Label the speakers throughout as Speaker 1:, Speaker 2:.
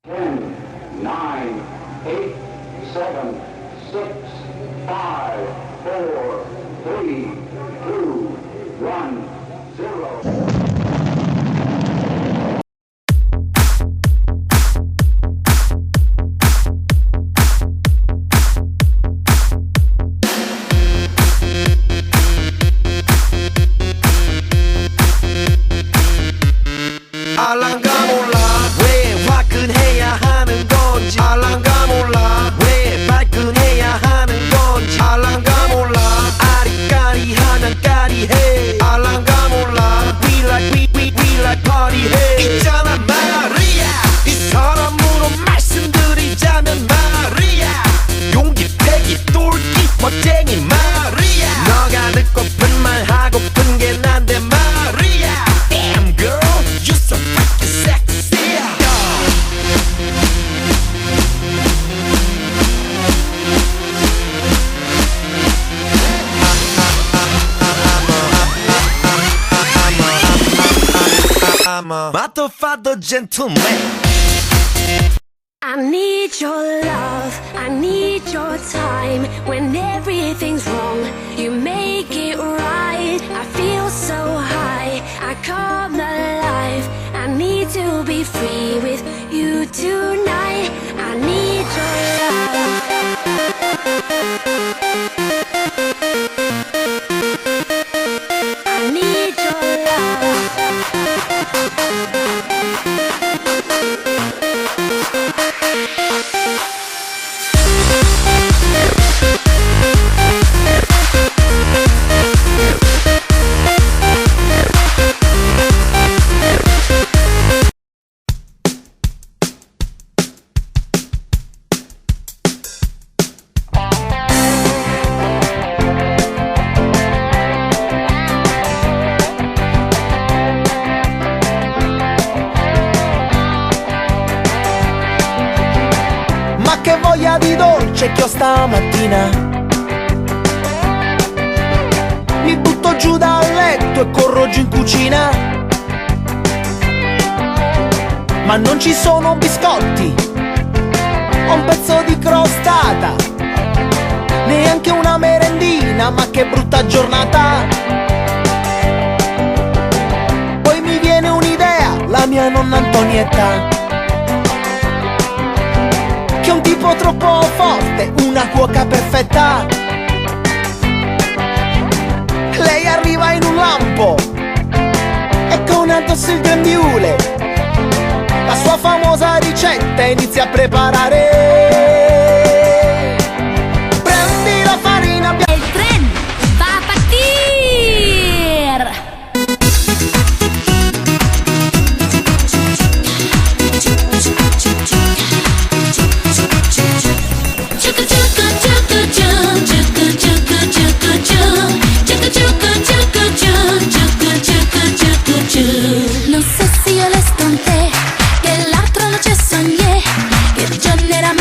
Speaker 1: 10, 9, 8, 7, 6, 5, 4, 3, 2, 1, 0.
Speaker 2: 알랑가 몰라 왜 화끈해야 하는 건지 알랑가 몰라 왜 발끈해야 하는 건지 알랑가 몰라 아리까리하면 까리해 알랑가 몰라 we like party 해 있잖아 마리아 이 사람으로 말씀드리자면 마리아 용기 패기 똘끼 멋쟁이 마리아 너가 듣고픈 말 하고픈 게 난데 마리아 Damn girl you so freaking sexy I'm a motherfucker gentleman
Speaker 3: I need your love, I need your time. When everything's wrong, you make it right. I feel so high, I come alive. I need to be free with you tonight. I need your love. I need your love.
Speaker 2: Ma che voglia di dolce che ho stamattina. Mi butto giù dal letto e corro giù in cucina. Ma non ci sono biscotti, ho un pezzo di crostata, neanche una merendina, ma che brutta giornata. Poi mi viene un'idea, la mia nonna Antonietta, che è un tipo troppo forte, una cuoca perfetta. Lei arriva in un lampo e con addosso il grembiule la sua famosa ricetta inizia a preparare. Prendi la farina bianca.
Speaker 3: El tren va a partir.
Speaker 4: Non sé si io le stonte che l'altro non c'è sogné che giornerà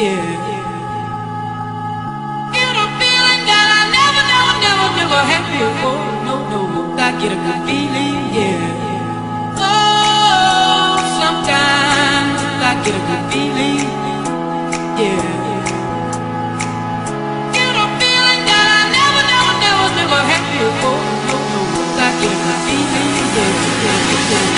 Speaker 4: yeah. Get a feeling that I never had before. No, I get a good feeling, yeah. Oh, sometimes I get a good feeling, yeah. Get a feeling that I never had before. No, I get a good feeling, yeah.